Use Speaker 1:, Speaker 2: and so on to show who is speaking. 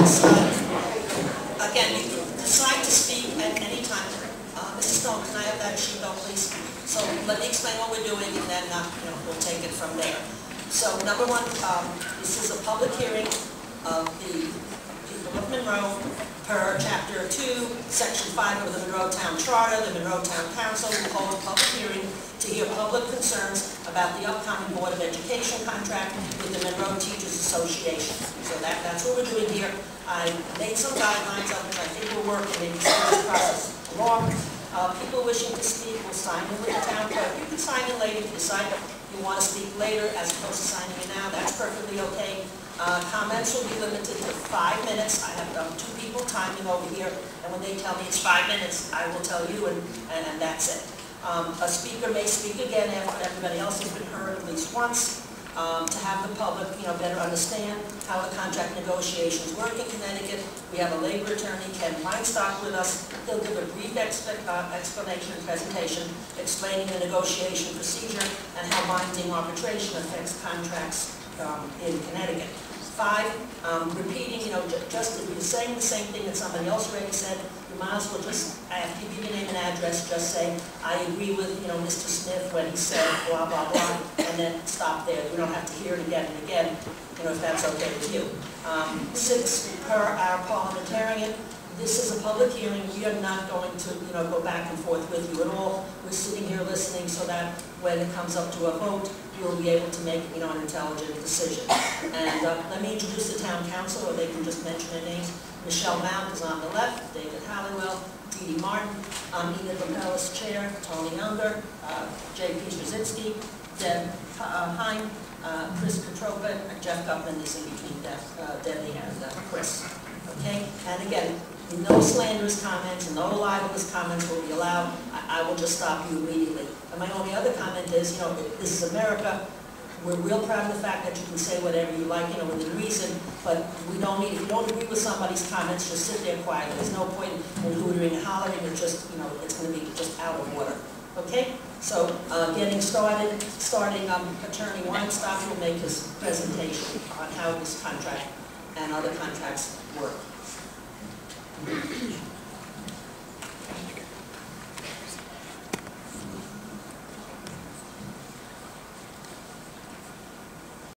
Speaker 1: Again, you can decide to speak at any time. Mrs. Stone, can I have that sheet though, please? So let me explain what we're doing, and then we'll take it from there. So number one, this is a public hearing of the people of Monroe per Chapter 2, Section 5 of the Monroe Town Charter. The Monroe Town Council will hold a public hearing to hear public concerns about the upcoming Board of Education contract with the Monroe Teachers Association. So that's what we're doing here. I made some guidelines up which I think will work and maybe see this process along. People wishing to speak will sign in with the town clerk. You can sign in later if you decide you want to speak later as opposed to signing in now. That's perfectly okay. Comments will be limited to 5 minutes. I have 2 people timing over here, and when they tell me it's 5 minutes, I will tell you, and that's it. A speaker may speak again after everybody else has been heard at least once, to have the public, better understand how the contract negotiations work in Connecticut. We have a labor attorney, Ken Weinstock, with us. He'll give a brief explanation and presentation explaining the negotiation procedure and how binding arbitration affects contracts in Connecticut. 5, repeating, just if you're saying the same thing that somebody else already said, you might as well just, after you give your name and address, just say, I agree with, Mr. Smith when he said blah, blah, blah, and then stop there. We don't have to hear it again and again, if that's okay with you. 6, per our parliamentarian, this is a public hearing. We are not going to, go back and forth with you at all. We're sitting here listening so that when it comes up to a vote, you'll be able to make, an intelligent decision. And let me introduce the town council, or they can just mention their names. Michelle Mount is on the left, David Halliwell, Dee Dee Martin, Enid Lipeles, chair, Tony Younger, J.P. Straczynski, Deb Heim, Chris Petrova, and Jeff Gupman is in between Debbie and Chris. Okay? And again, no slanderous comments and no libelous comments will be allowed. I will just stop you immediately. And my only other comment is, this is America. We're real proud of the fact that you can say whatever you like, within reason, but we don't need, if you don't agree with somebody's comments, just sit there quietly. There's no point in hootering and hollering. It's just, it's going to be just out of order. Okay? So, getting started, Attorney Weinstock will make his presentation on how this contract and other contracts work.